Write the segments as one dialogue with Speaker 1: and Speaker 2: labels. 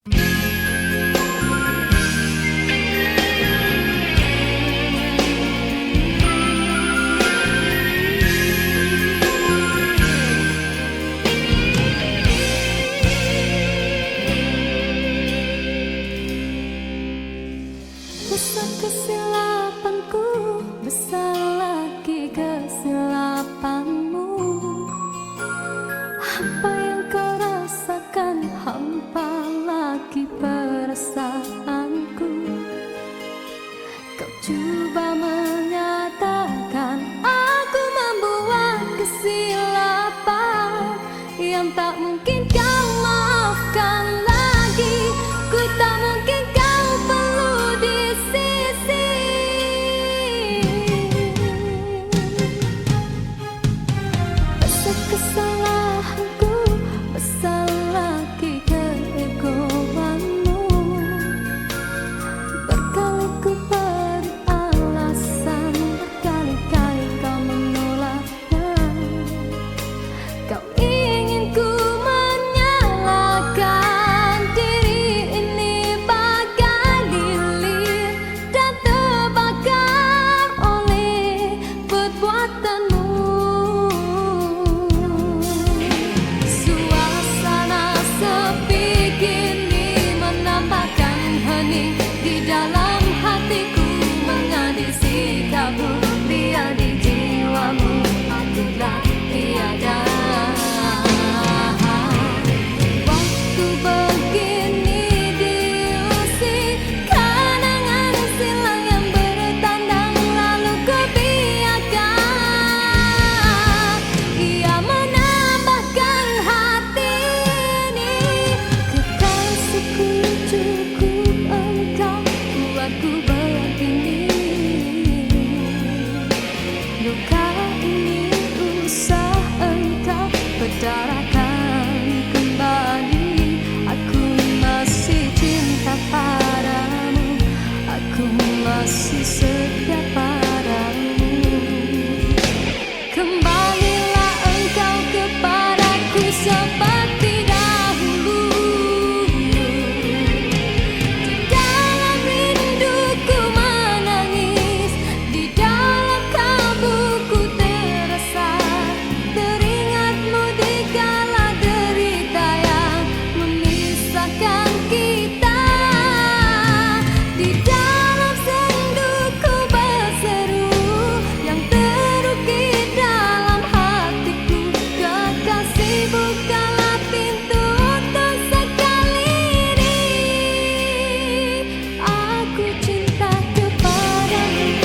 Speaker 1: Besar kesilapanku, besar lagi kesilapanmu. Apa yang kau rasakan, hampa lagi perasaanku. Kau coba menyatakan aku membuat kesilapan yang tak mungkin kau maafkan lagi. Ku tak mungkin kau perlu di sisi. Besar kesalahanku, besar lagi keegoanmu. Berkali ku beri alasan, berkali-kali kau menolaknya. Kau ingin ku menyalahkan diri ini bagai lilin dan terbakar oleh perbuatanmu. Suasana sepi kini menambahkan hening di dalam hatiku, mengadil sikapmu, biar di jiwamu aku telah tiada. Waktu begini diusik kenangan silam yang bertandang, lalu ku biarkan ia menambahkan hati ini. Kekasihku, cukup engkau buatku begini. Luka ini usah engkau berdarakan kembali. Aku masih cinta padamu, aku masih setia padamu. Kembalilah engkau kepadaku seperti dahulu. Di dalam rinduku menangis, di dalam kalbuku terasa, teringatmu dikala derita yang memisahkan kita. Di dalam senduku berseru yang terukir dalam hatiku, kekasih bukalah pintu untuk sekali ini. Aku cinta kepadamu.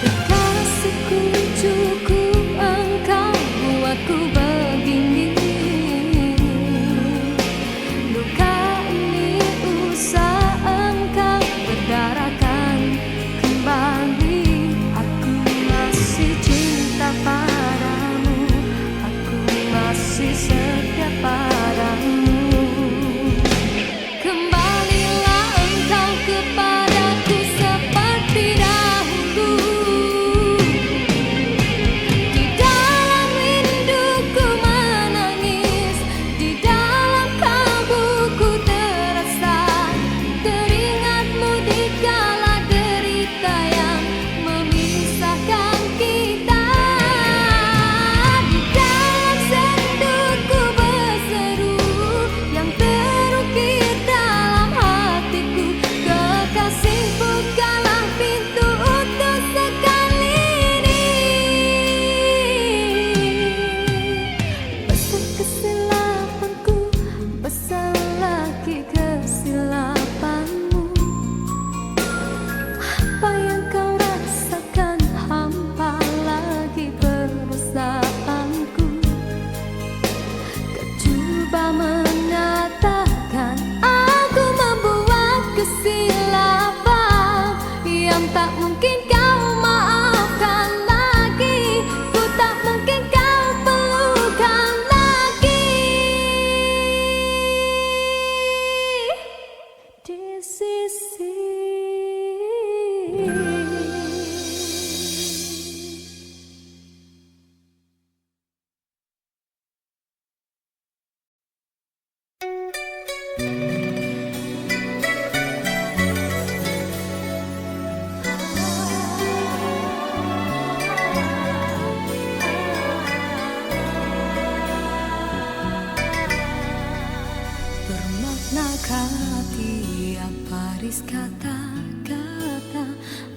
Speaker 1: Kekasihku, cukup engkau buatku begini. Luka ini usah engkau berdarakan kembali. Aku masih cinta padamu, aku masih setia padamu. Kembalilah engkau kepadaku seperti dahulu. Di dalam rinduku menangis, di dalam kalbuku terasa, teringatmu dikala derita yang memisahkan kita. Di dalam senduku berseru yang terukir dalam hatiku, kekasih bukalah pintu untuk sekali ini. Besar kesilapanku, besar lagi kesilapanmu. Apa yang kau rasakan, hampa lagi perasaanku. Kau coba sebaris kata-kata,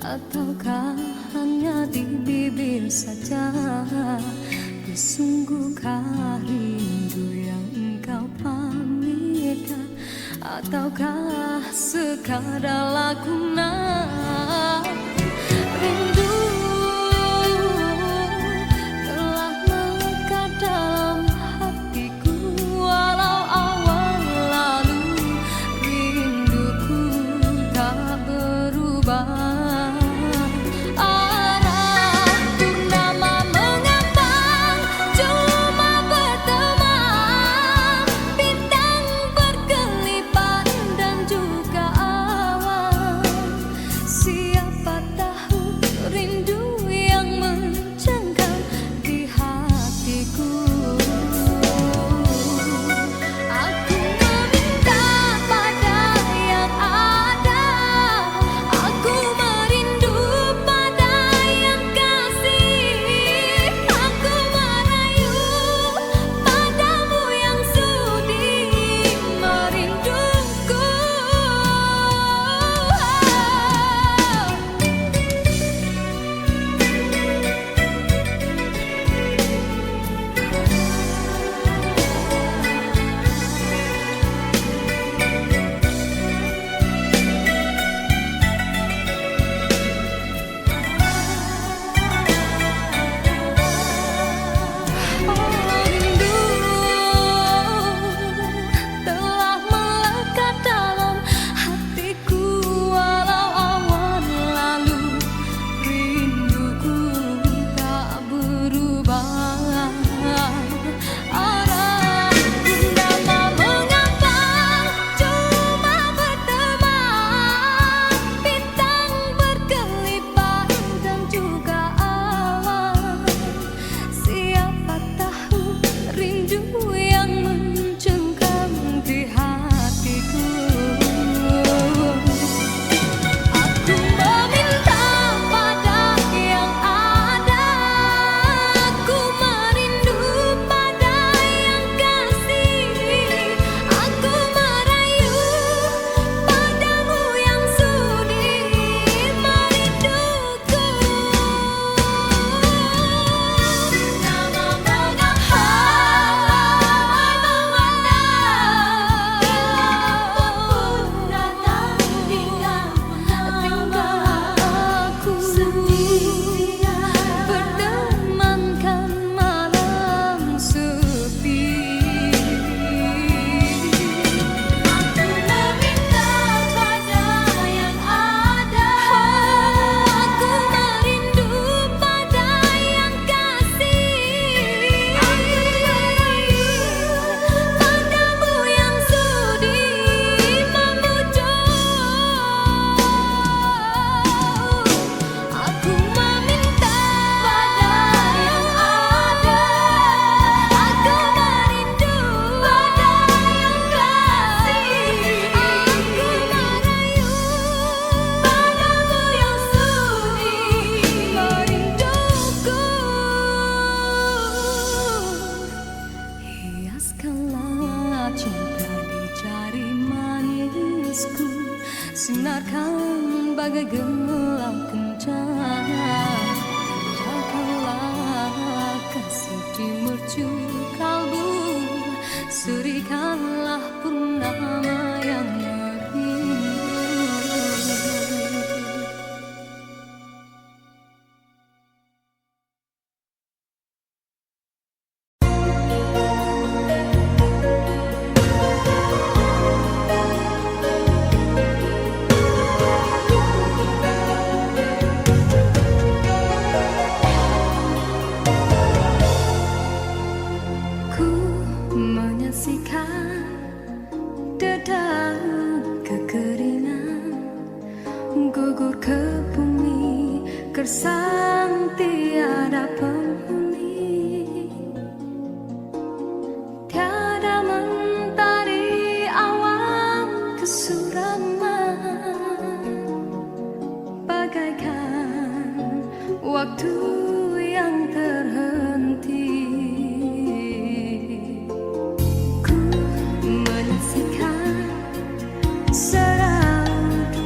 Speaker 1: ataukah hanya di bibir saja? Sungguhkah rindu yang engkau pamitkan, ataukah sekadar lakonan? Rindu telah melekat dalam hatiku, walau awal lalu rinduku tak berubah.
Speaker 2: Sinarkan bagai gelang kencana, jagalah kasih di mercu kalbu, surikanlah purnama yang merindu.
Speaker 1: Gugur ke bumi, gersang tiada penghuni, tiada mentari awan kesuraman, bagaikan waktu yang terhenti. Ku menyaksikan seraut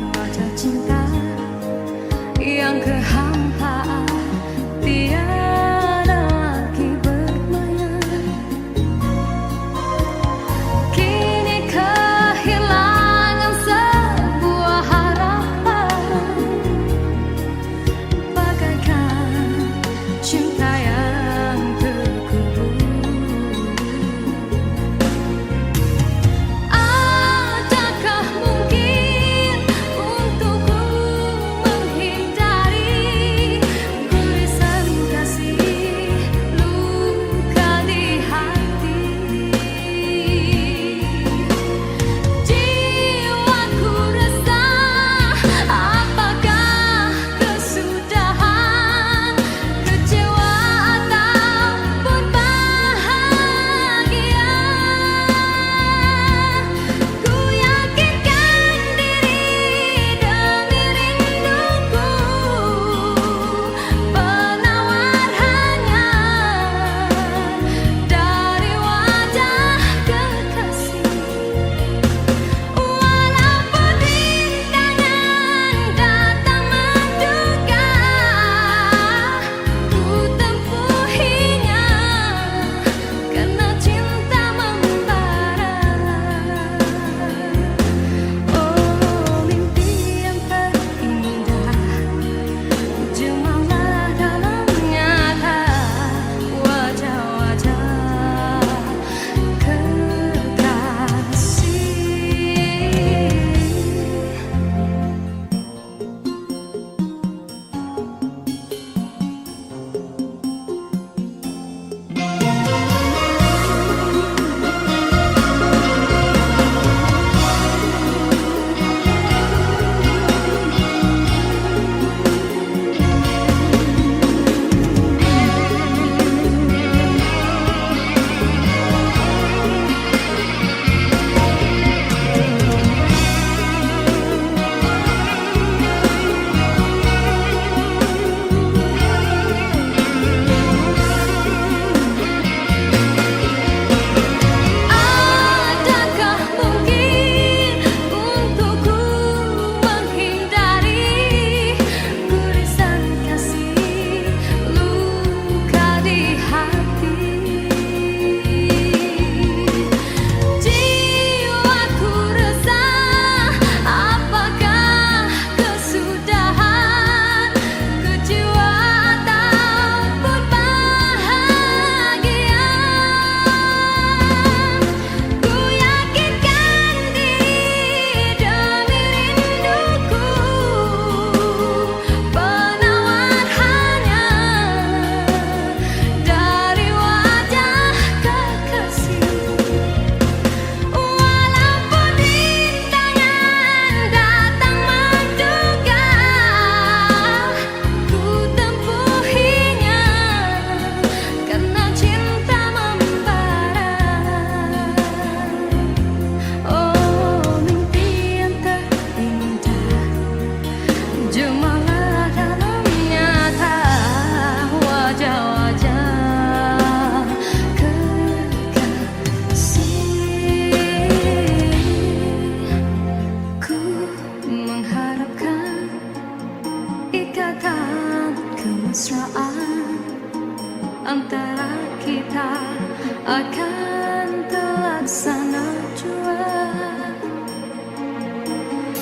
Speaker 1: sana jua.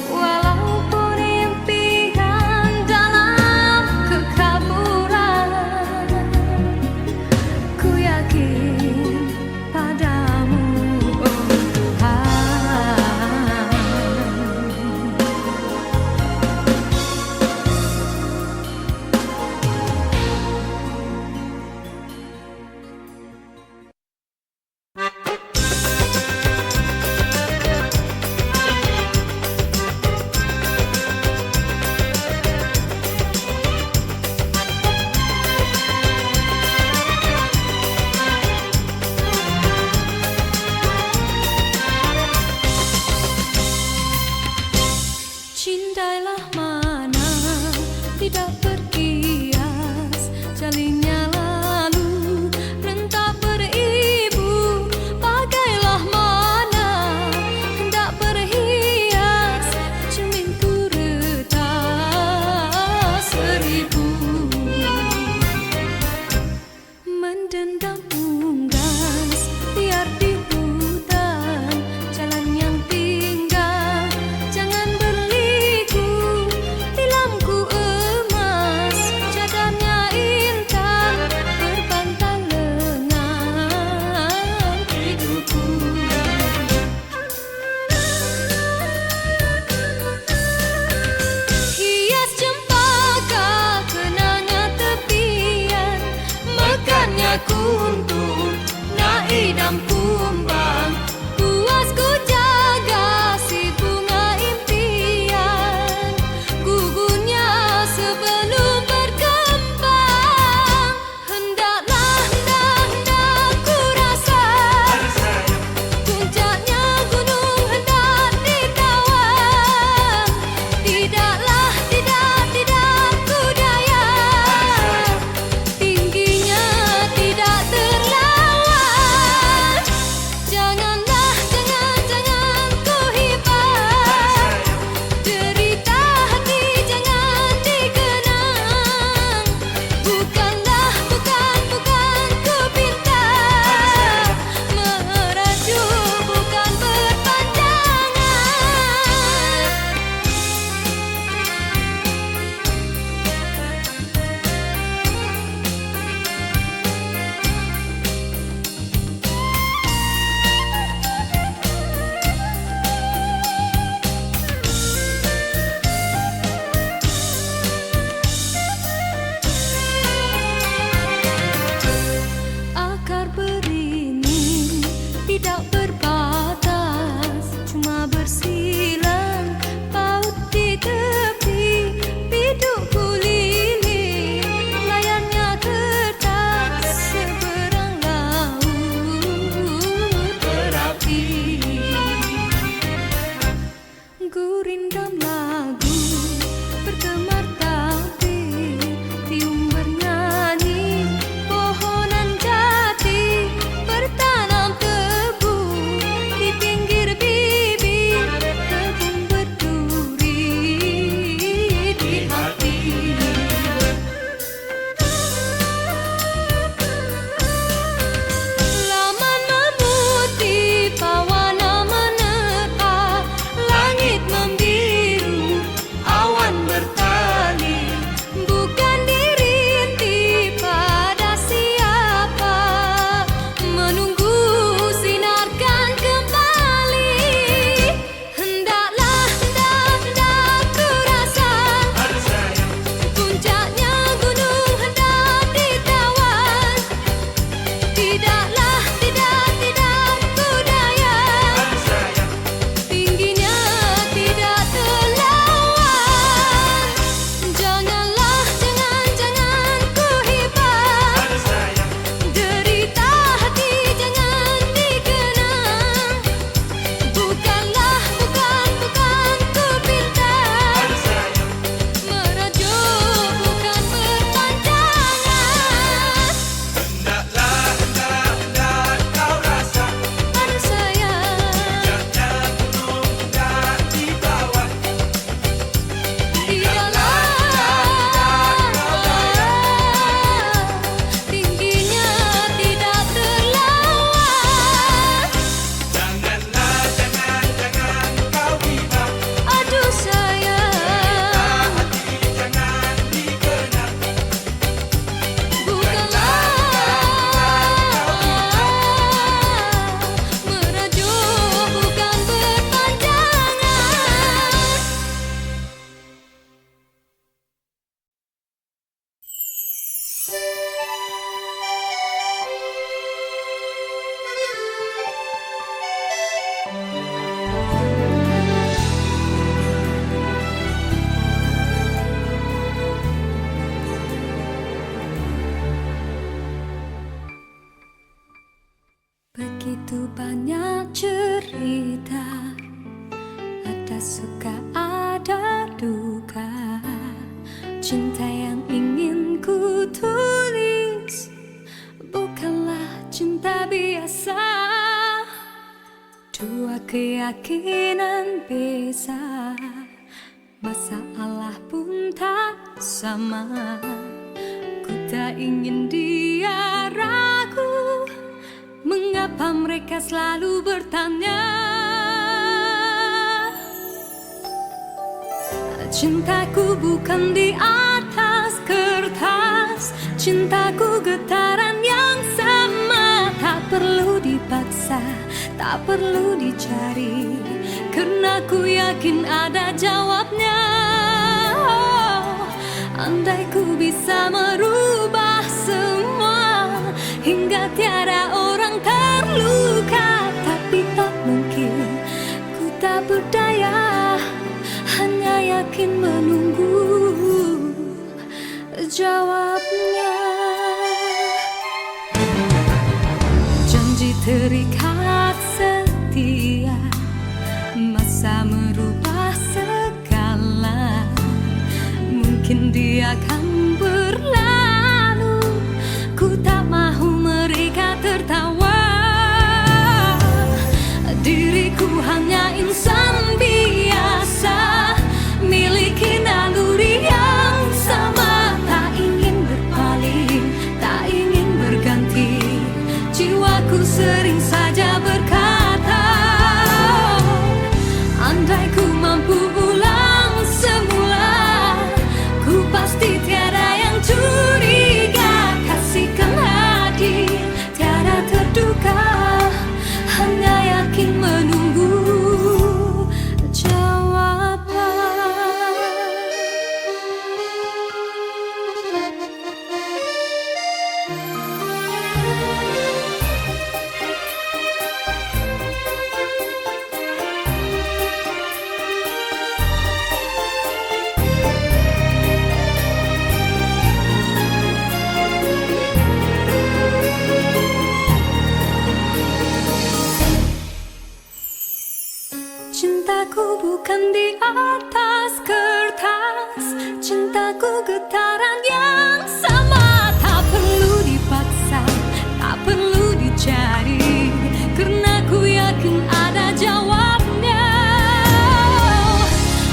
Speaker 1: Walaupun impian dalam kekaburan, ku yakin padamu, oh Tuhan. banyak cerita, ada suka ada duka. Cinta yang ingin ku tulis bukanlah cinta biasa. Dua keyakinan beza, masalah pun tak sama. Ku tak ingin dia ragu, mengapa mereka selalu bertanya. Cintaku bukan di atas kertas, cintaku getaran yang sama. Tak perlu dipaksa, tak perlu dicari, karena ku yakin ada jawabnya. Andai ku bisa merubah semua hingga tiada orang terluka, tapi tak mungkin, ku tak berdaya, hanya yakin menunggu jawabnya. Janji terikat setia, masa merubah segala. Mungkin dia akan berlalu, ku tak mahu mereka tertawa. Diriku hanya insan biasa, miliki naluri yang sama. Tak ingin berpaling, tak ingin berganti, jiwaku sering saja berkata, andai ku mampu ulang semula, ku pasti tiada yang curiga. Kasihkan hadir, tiada terduga, hanya yakin menunggu jawaban. Cintaku bukan di atas kertas, cintaku getaran yang sama. Tak perlu dipaksa, tak perlu dicari, karena ku yakin ada jawabnya.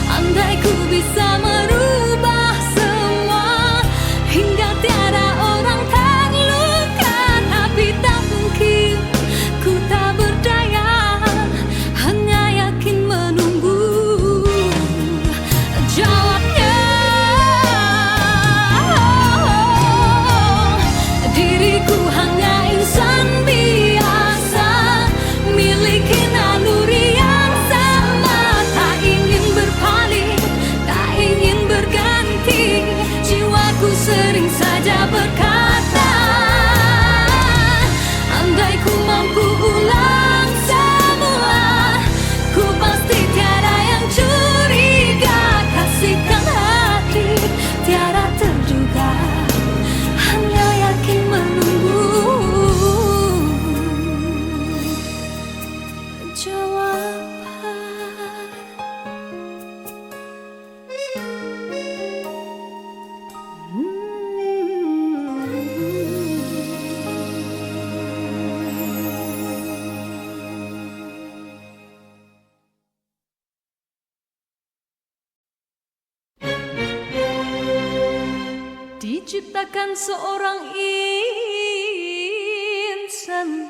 Speaker 1: Andai ku bisa merubah semua hingga tiada orang terluka, tapi tak mungkin, ku tak berdaya, hanya yakin menunggu jawabnya. Diriku hanya insan biasa, miliki naluri yang sama. Tak ingin berpaling, tak ingin berganti, jiwaku sering saja berkata, andai ku mampu ulang semula, ku pasti tiada yang curiga. Kasihkan hati, tiada terduga, hanya yakin menunggu jawaban. Diciptakan seorang insan,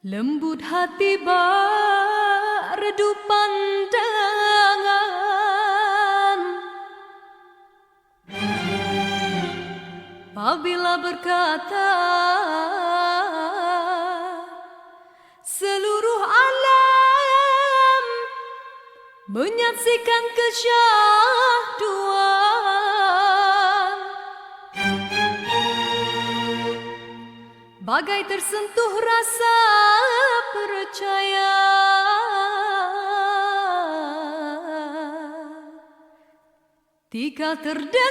Speaker 1: lembut hati berredup pandangan. Apabila berkata, seluruh alam menyaksikan kesyahduan, bagai tersentuh rasa percaya. Tika terdengarkan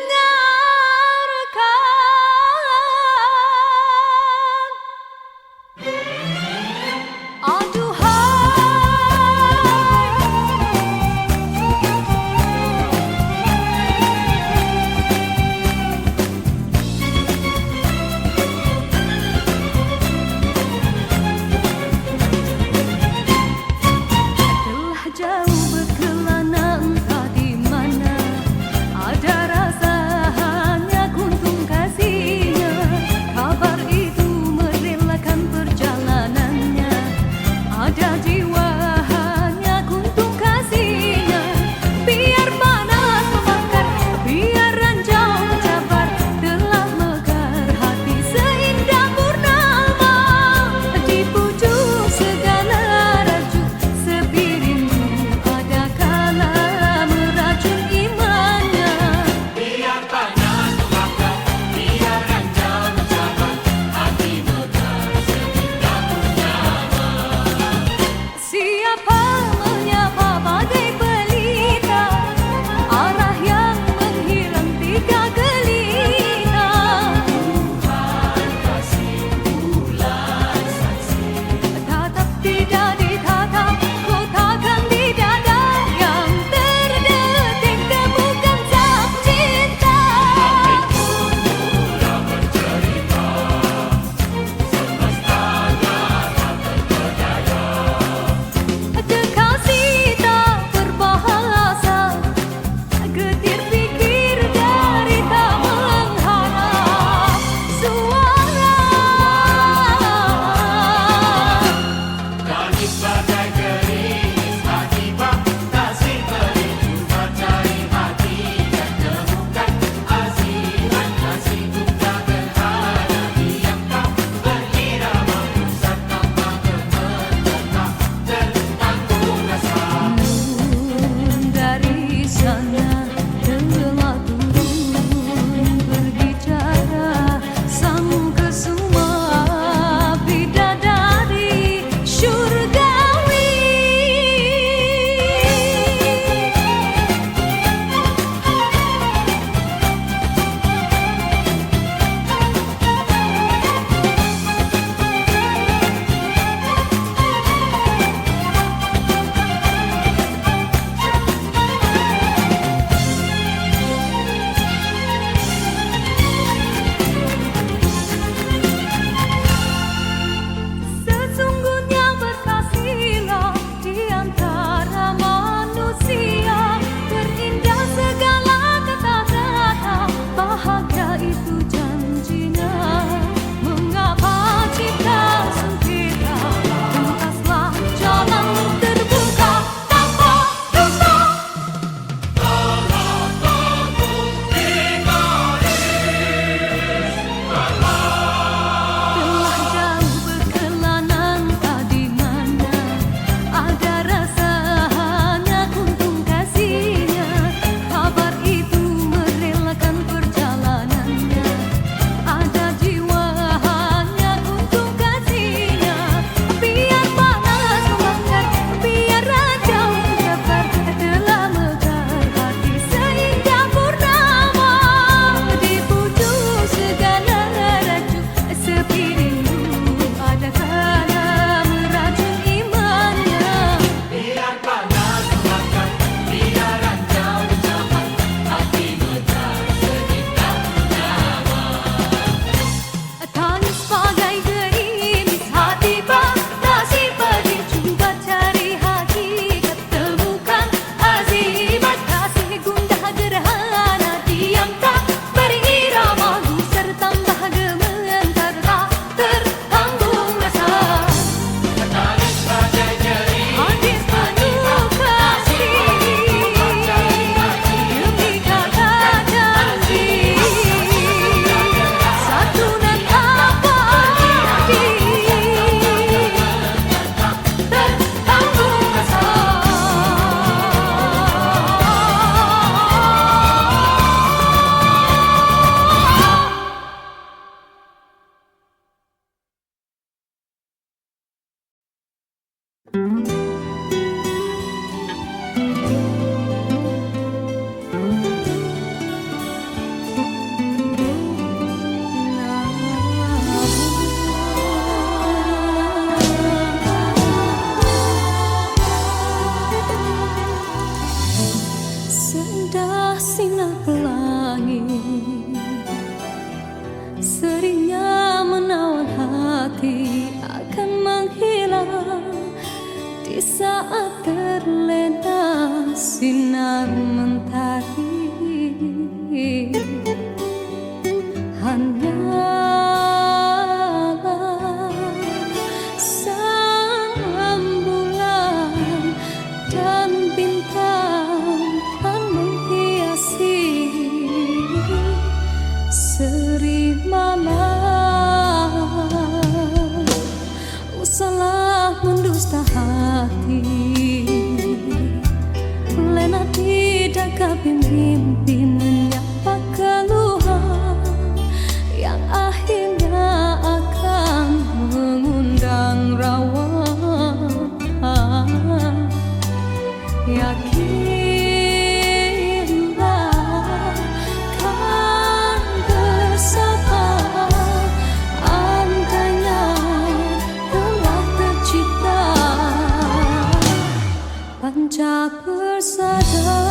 Speaker 1: di saat terlena sinar mentari. Hanyalah sang bulan dan bintang kan menghiasi seri malam. Usahlah mendusta hati, lena tidak kapi mimpi menyapa keluhan yang akhirnya akan mengundang rawa. Yakinlah kan bersama, andainya telah tercipta panca persada.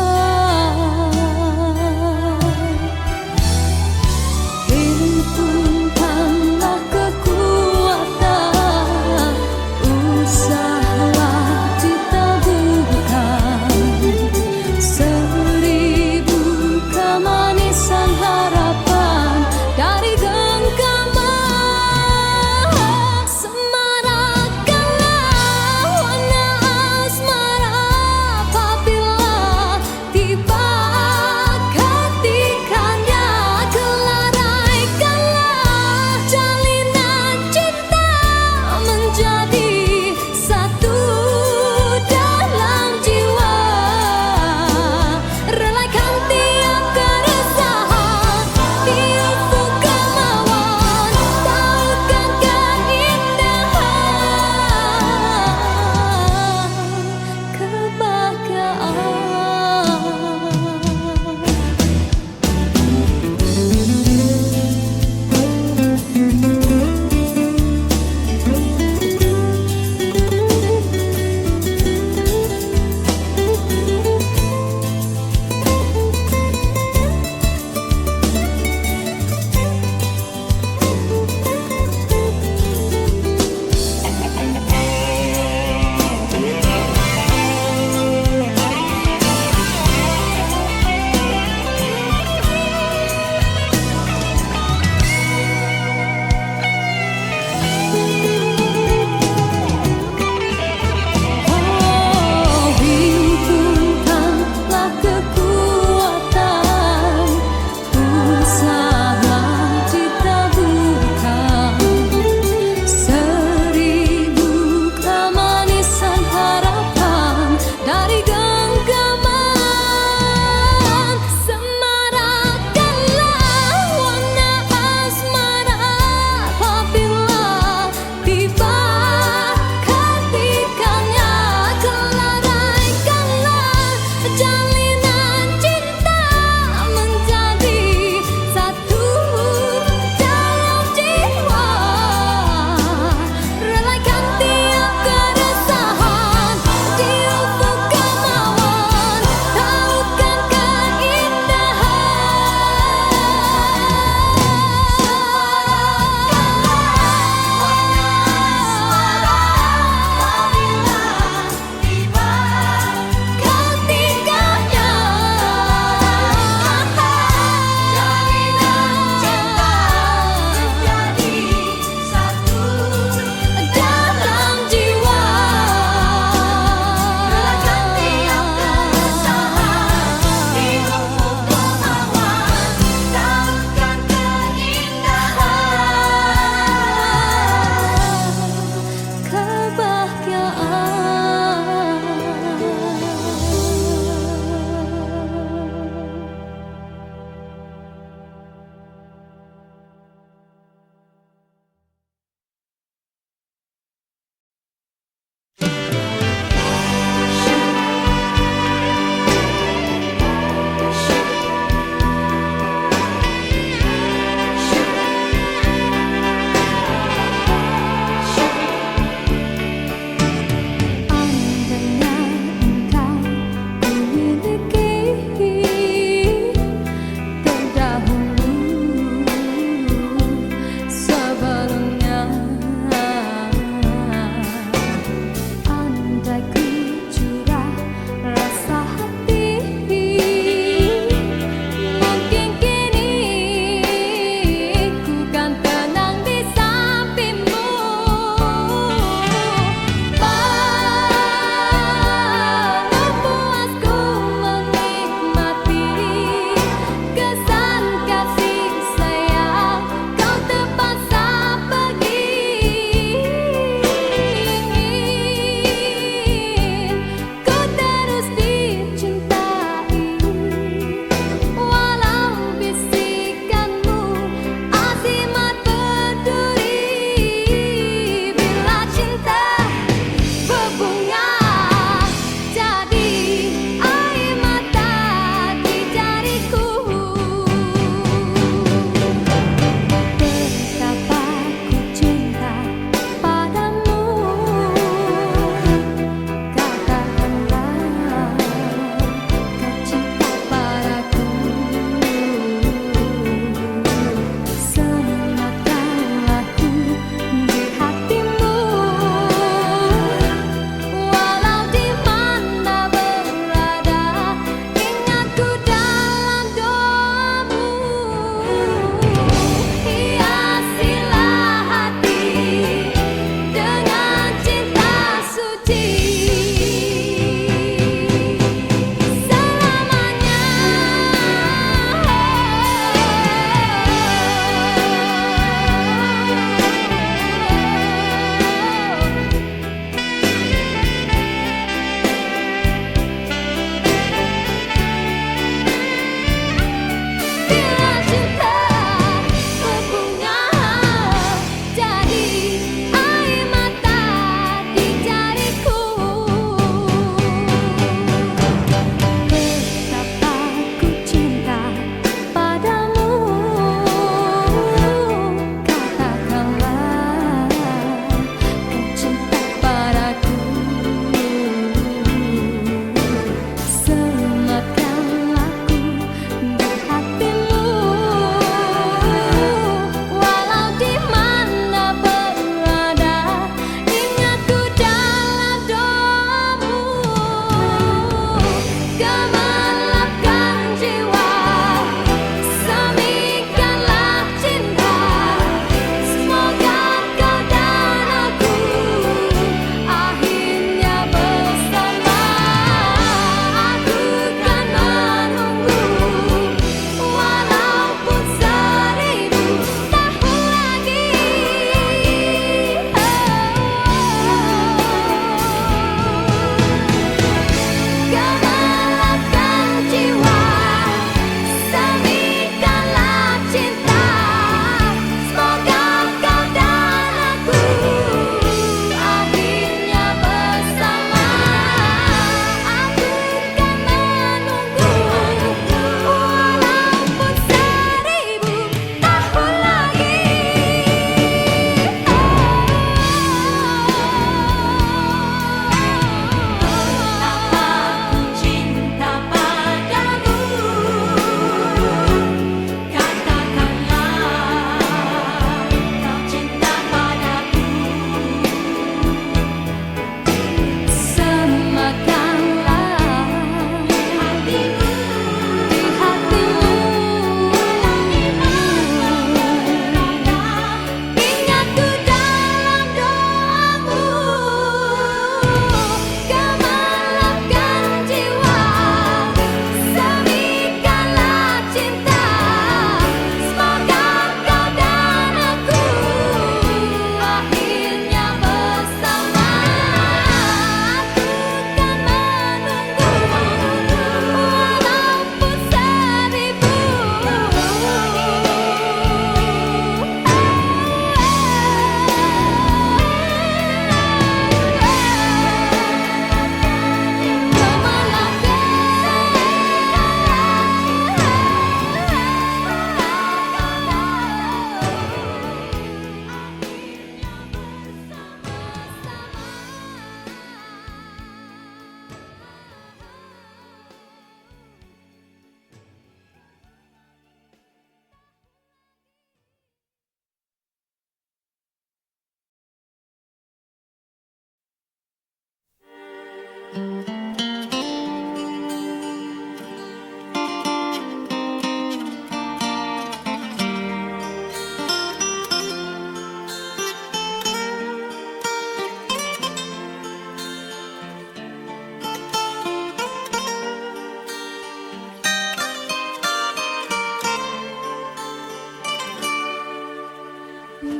Speaker 1: Himpunkanlah kekuatan, usahalah ditaburkan seribu kemanisan harapan dari genggaman. Semarakkanlah warna asmara apabila tiba ketikanya. Kelaraikanlah jalinan cinta menjadi satu dalam jiwa. Relakan tiap keresahan di ufuk kemauan, tautkan keindahan himpunkanlah kekuatan, usahalah ditaburkan seribu kemanisan harapan dari genggaman. Semarakkanlah warna asmara apabila tiba ketikanya. Kelaraikanlah jalinan cinta menjadi satu dalam jiwa. Relakan tiap keresahan di ufuk kemauan, tautkan sebelumnya. Andai ku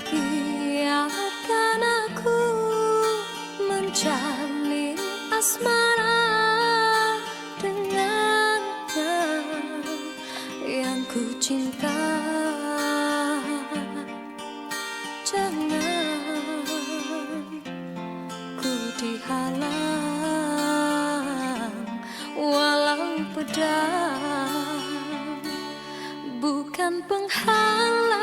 Speaker 1: Biarkan aku menjalin asmara dengannya yang ku cinta. Jangan ku dihalang walau pedang bukan penghalang.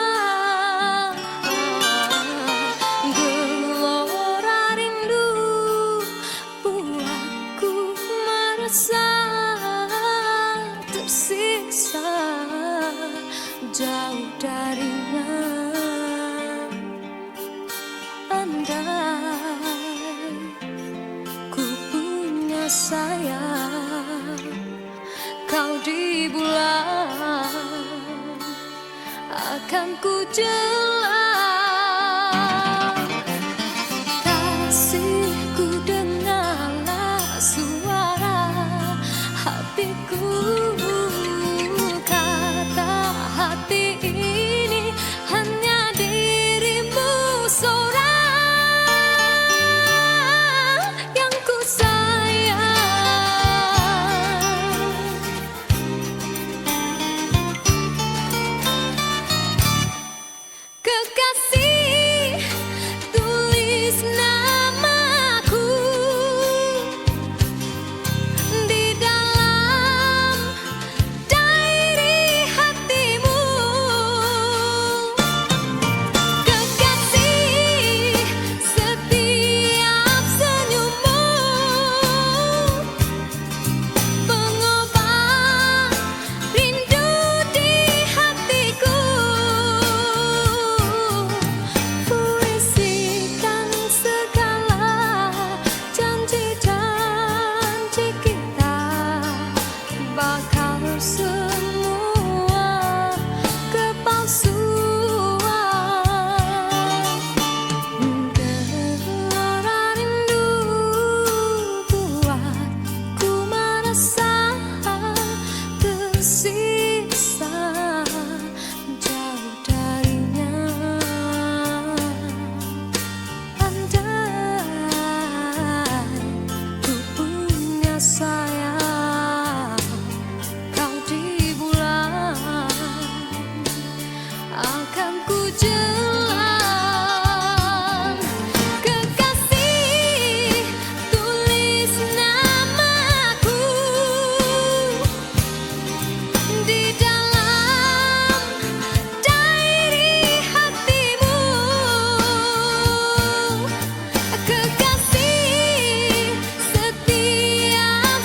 Speaker 1: Tersiksa jauh darinya. Andai ku punya sayang, kau di bulan akan ku jelang. Kasihku, dengarlah suara hatiku. Hati ini hanya dirimu seorang yang ku sayang. Kekasih, tulis namaku di dalam diary hatimu. Kekasih, setiap senyummu pengobat rindu di hatiku. Puisikan segala janji-janji kita, bakal semua kepalsuan. Gelora rindu buatku merasa tersiksa jauh darinya. Andai ku punya sayang, kau di bulan akan ku jelang. Kekasih, tulis namaku di dalam diary hatimu. Kekasih, setiap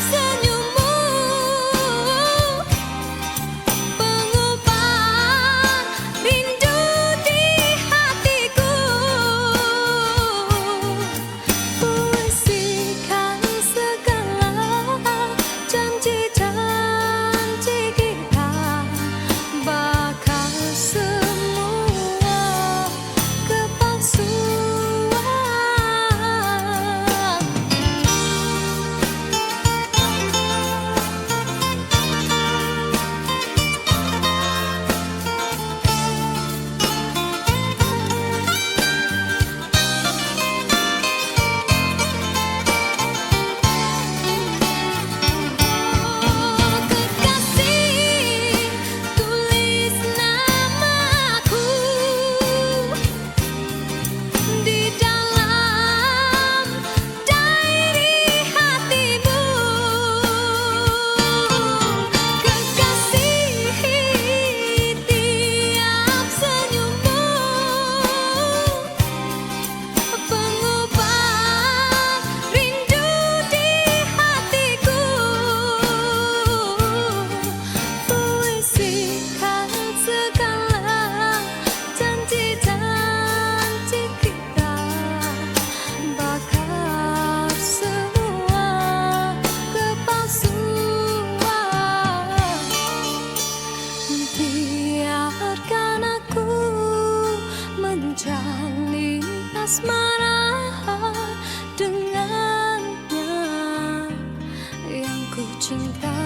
Speaker 1: cinta,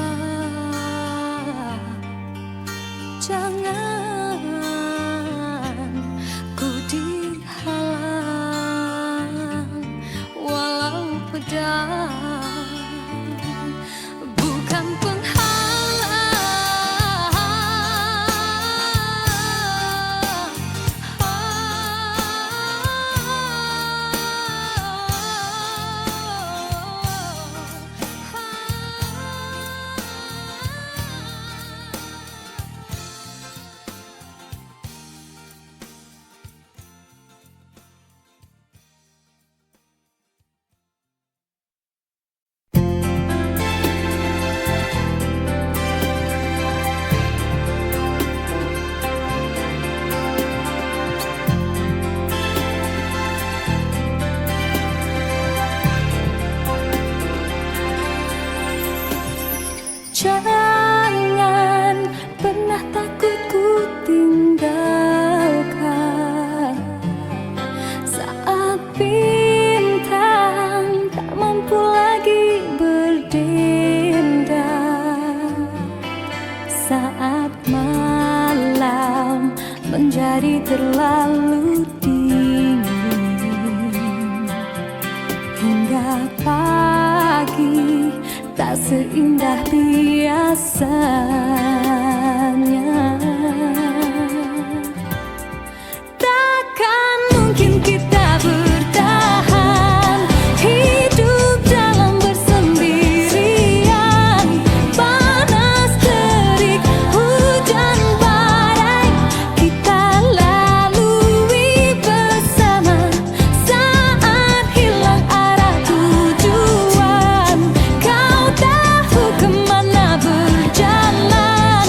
Speaker 1: jangan ku dihalang walau pedang bukan jangan pernah takut ku tinggalkan saat bintang tak mampu lagi berdendam, saat malam menjadi terlalu dingin hingga pagi tak seindah biasanya. Takkan mungkin kita bertahan hidup dalam bersendirian, panas terik hujan badai kita lalui bersama. Saat hilang arah tujuan, kau tahu kemana berjalan.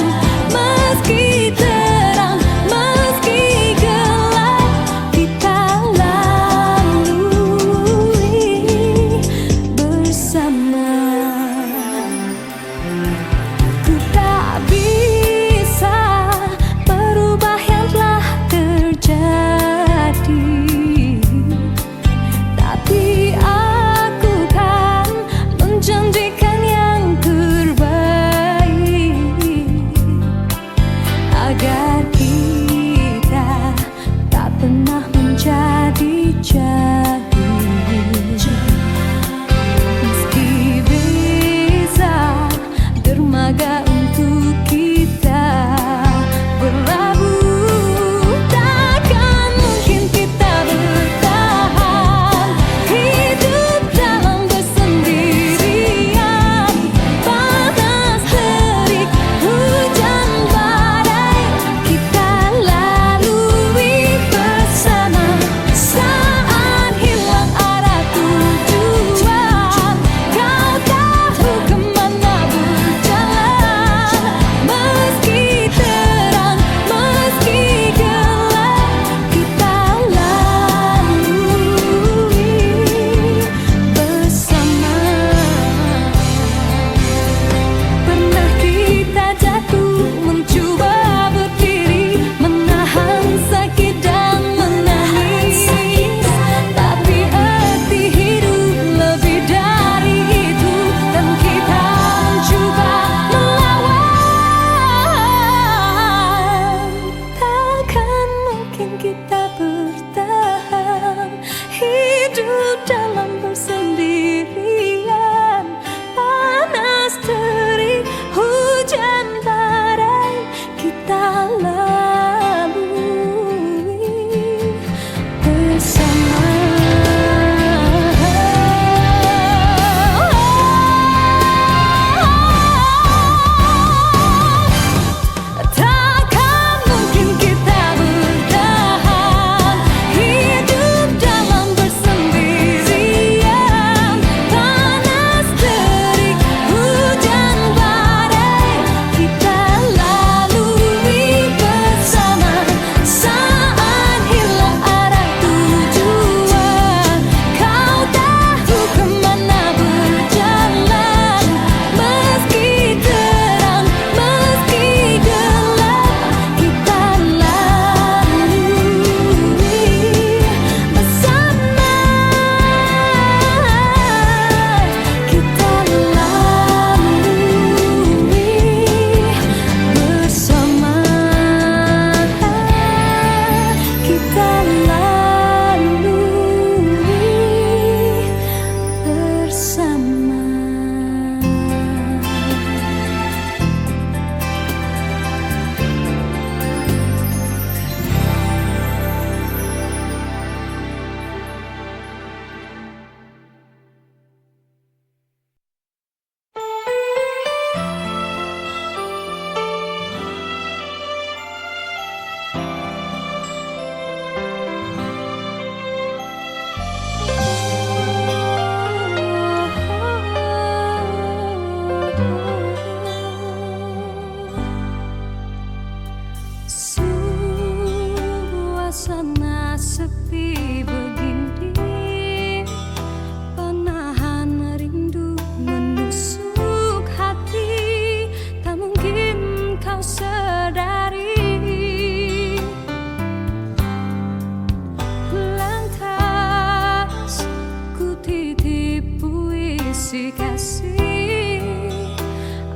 Speaker 2: kasih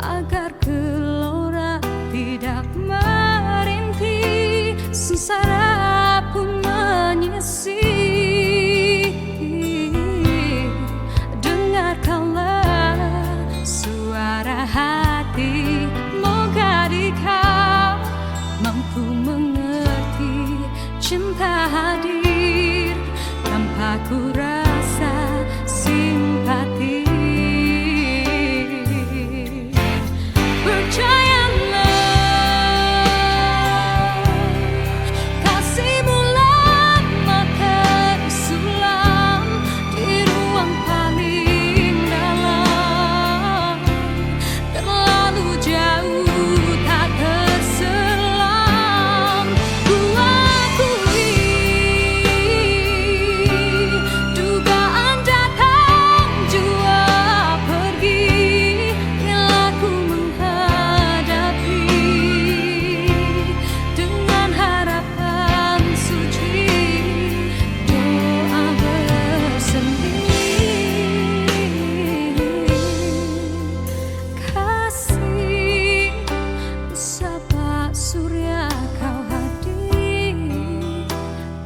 Speaker 2: agar gelora tidak merintih, sengsara pun menyisi. Dengarkanlah suara hati, moga kau mampu mengerti cinta hadir tanpa ku rasa simpati.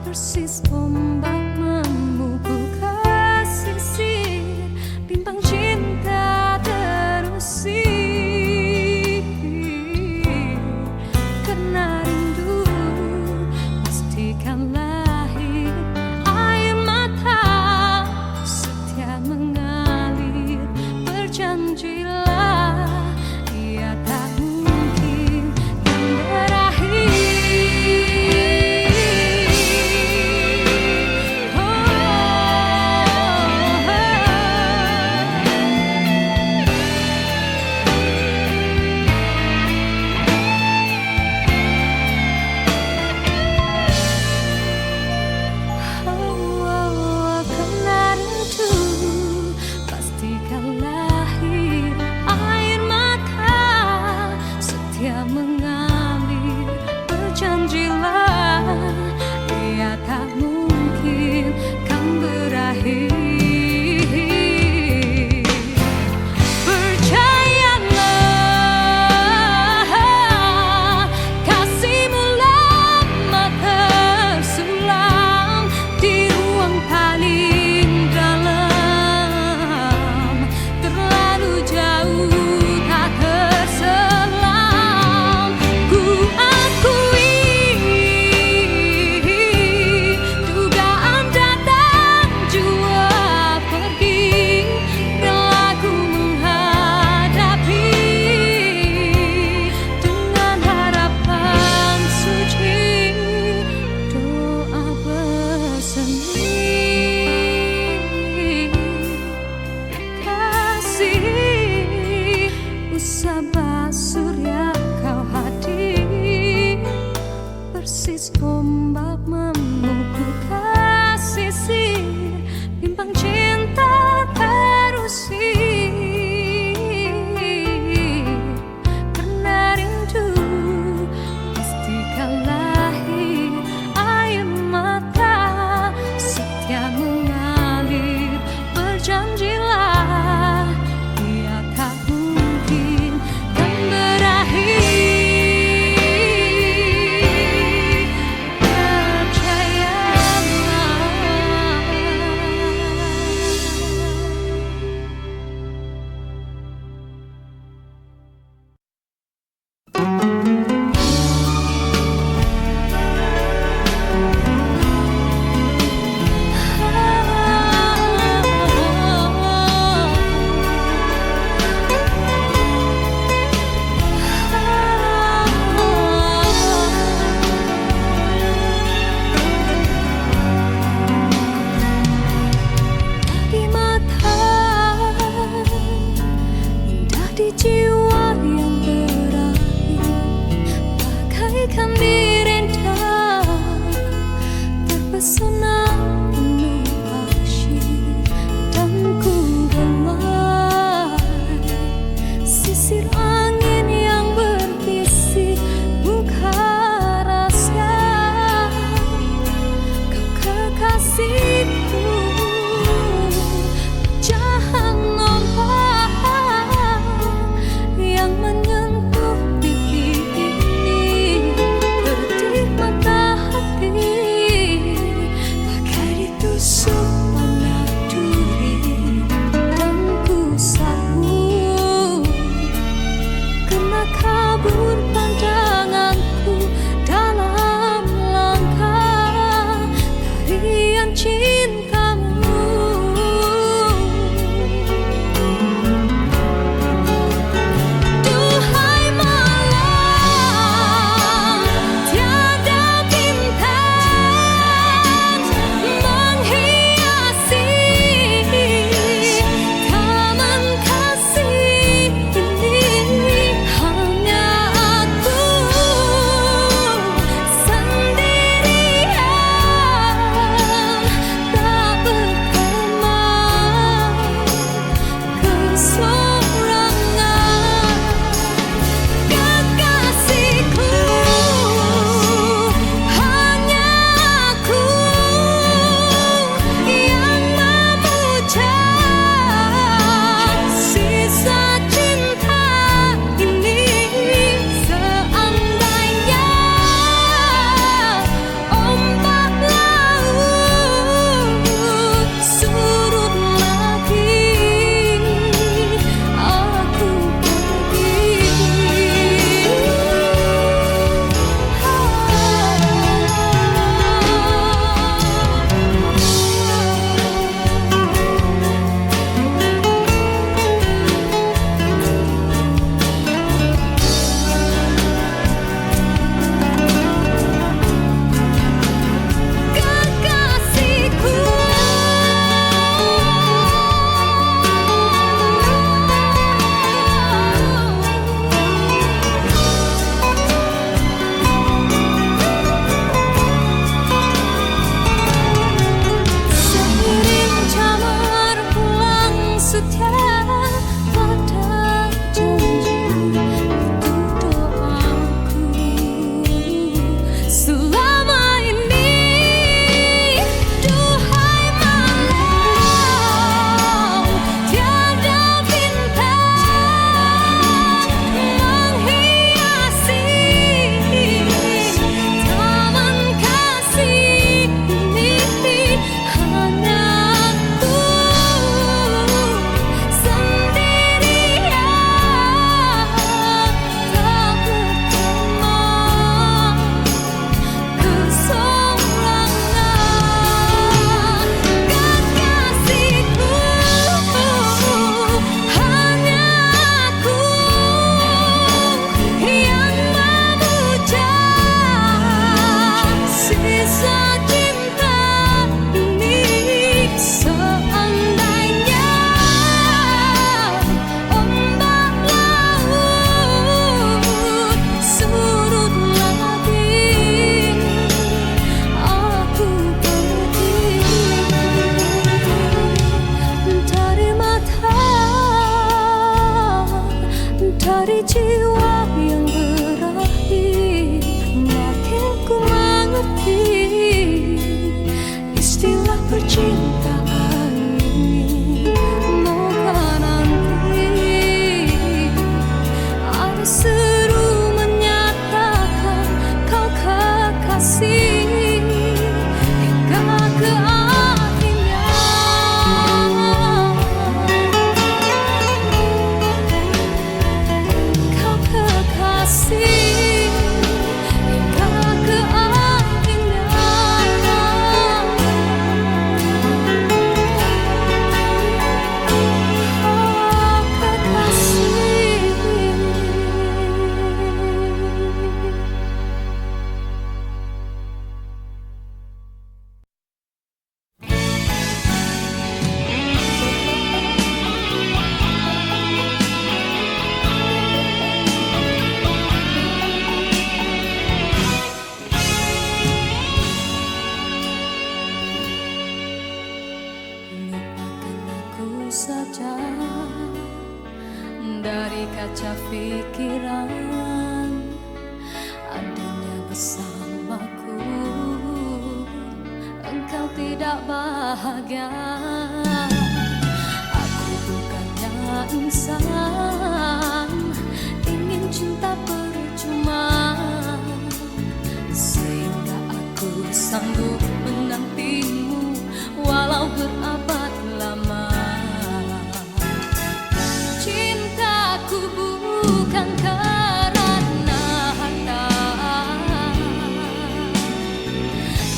Speaker 2: Persis ombak memukul ke sisir, bintang cinta terusir. Karena rindu pastikan lahir air mata, setia mengalir. Berjanjilah ia tak mungkin kan berakhir. Mengalir, berjanjilah ia tak mungkin kan berakhir. Percayalah, kasihmu lama tersulam di ruang paling dalam, terlalu jauh tak terselam. Sabah surya kau hadir, persis ombak memukul ke sisir, bintang cinta terusir. Karena rindu pastikan lahir air mata, setia mengalir. Berjanjilah ia tak mungkin kan berakhir. Di jiwa yang berakhir, bagaikan direndam, terpesona penuh asyik, dan ku gemar sisir angin yang berbisik, buka rasa kau kekasihku. Jangan nampak
Speaker 1: dari jiwa yang berakhir, makin ku mengerti istilah percintaan ini. Moga nanti ada seru menyatakan kau kekasih hingga ke akhirnya. Kau kekasih hingga ke akhirnya. Oh kekasih. Lupakan aku saja dari kaca pikiran, adanya bersamaku engkau tidak bahagia. Aku bukannya insan ingin cinta percuma, sehingga aku sanggup menantimu walau berabad lama. Cintaku bukan karena harta,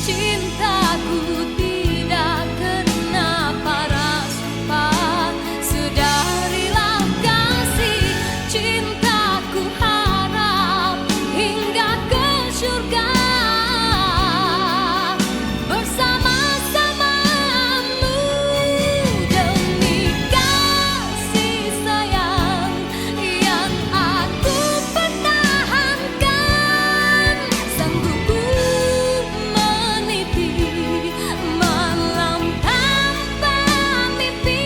Speaker 1: cintaku tidak kena para sumpah. Sedarilah kasih, cintaku harap hingga ke surga. Bersama-samamu demi kasih sayang yang aku pertahankan. Sanggup ku meniti malam tanpa mimpi.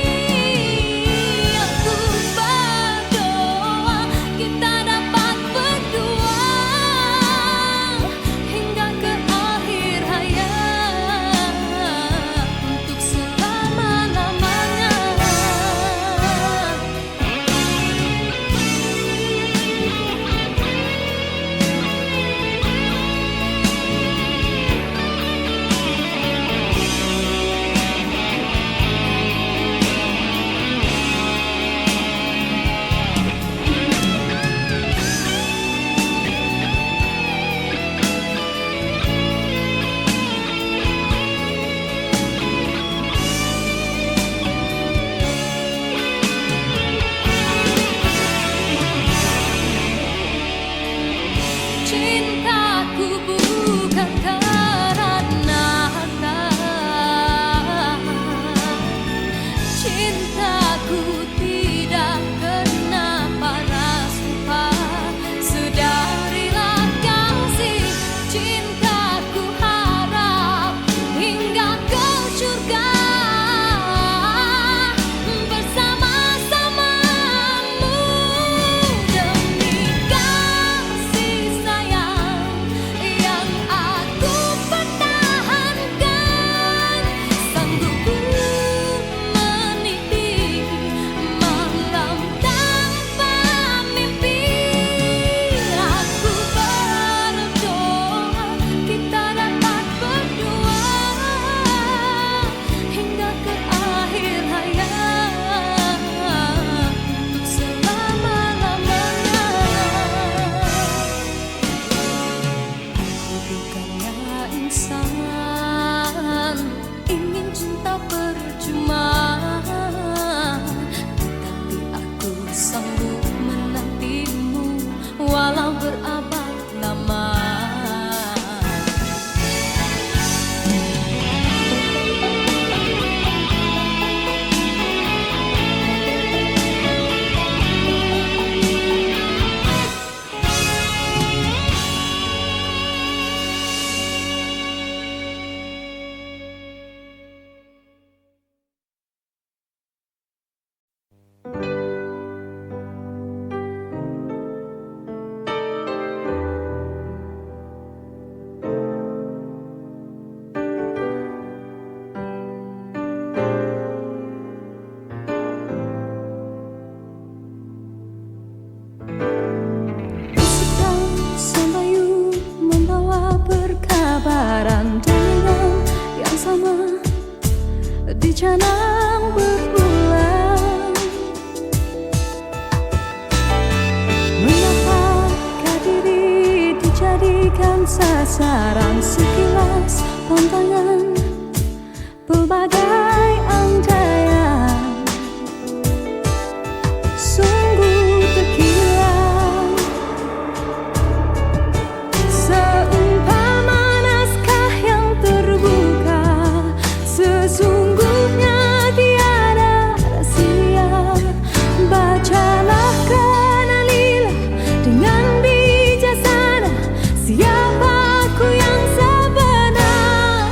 Speaker 1: Aku berdoa kita dapat berdua hingga ke akhir hayat untuk selama-lamanya. Cintaku bukan karena harta, cintaku tidak kena para sumpah. Sedarilah kasih, cintaku harap hingga ke surga. Bersama-samamu demi kasih sayang yang aku pertahankan. Sanggup ku meniti malam tanpa mimpi. Aku berdoa kita dapat berdua hingga ke akhir hayat untuk selama-lamanya. Aku bukannya insan ingin cinta percuma, tetapi aku sanggup menantimu walau berabad lama. bersama di canang berbulan. Mengapakah diri dijadikan sasaran sekilas pandangan pelbagai antaian? Sungguh terkilat, seumpama naskah yang terbuka. Sesungguhnya tiada rahasia. Bacalah, kenalilah dengan bijaksana siapa aku yang sebenar.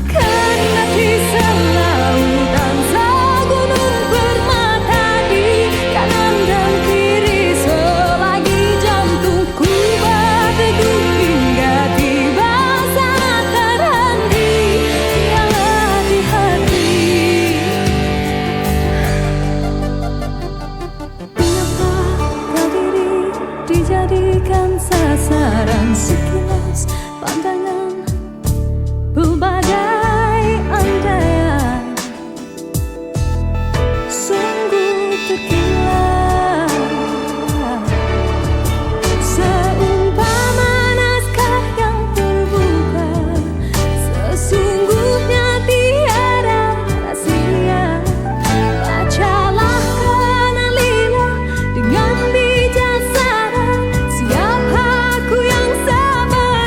Speaker 1: Kendati selautan segunung permata di kanan dan kiri, selagi jantungku berdegup hingga tiba saat terhenti ialah di hati. Mengapa diri dijadikan sasaran sekilas pandangan pelbagai antaian? Sungguh terkilat, seumpama naskah yang terbuka. Sesungguhnya tiada rahasia. Bacalah, kenalilah dengan bijaksana siapa aku yang sebenar.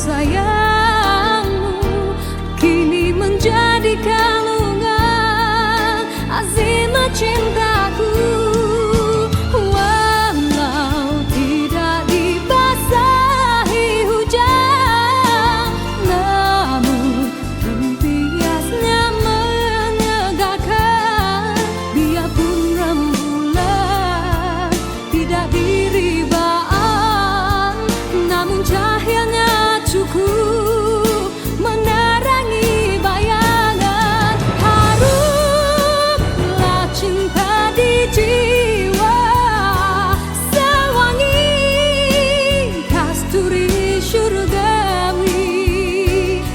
Speaker 1: sayangmu kini menjadi kalungan azimat cintaku. Walau tidak dibasahi hujan, namun tempiasnya menyegarkan. Biarpun rembulan tidak diribaan, namun cahayanya cukup menerangi bayangan. Harumlah cinta di jiwa, sewangi kasturi syurgawi.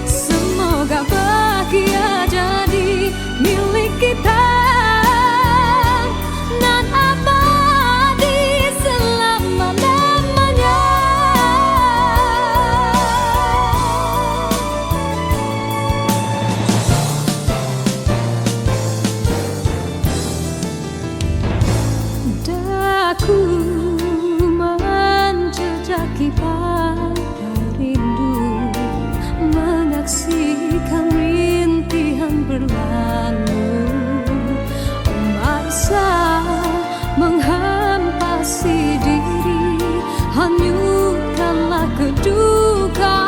Speaker 1: Semoga bahagia jadi milik kita nan abadi selama-lamanya. Daku menjejaki pantai rindu, menyaksikan rintihan berlalu. Masa menghempasi diri, hanyutkanlah keduka,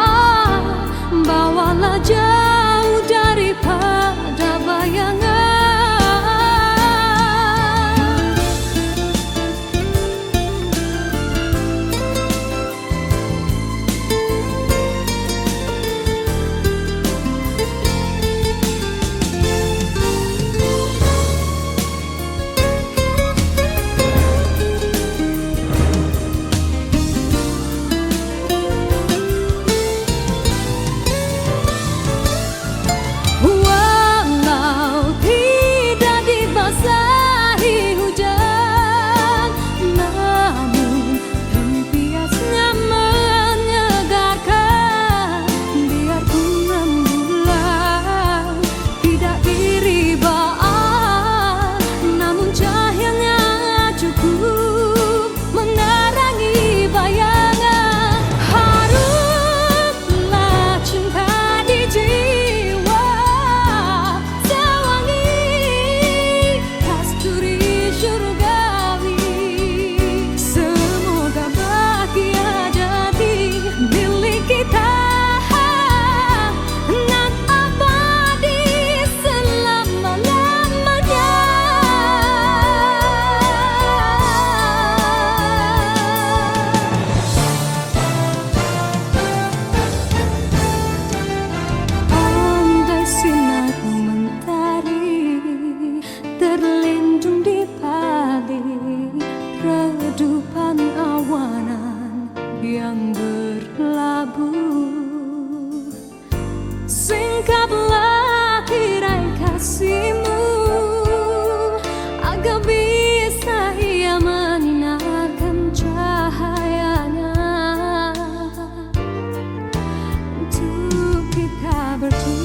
Speaker 1: bawalah jauh daripada bayangan. Walau tidak dibasahi hujan, namun tempiasnya menyegarkan. Biarpun rembulan tidak diribaan, namun cahayanya cukup menerangi bayangan. Harumlah cinta di jiwa, sewangi kasturi syurgawi. Semoga bahagia jadi milik kita nan abadi selama-lamanya. Andai sinar mentari terlindung di balik redupan awanan yang berlabuh, singkaplah tirai kasihmu agar bisa ia menyinarkan cahayanya untuk kita berdua.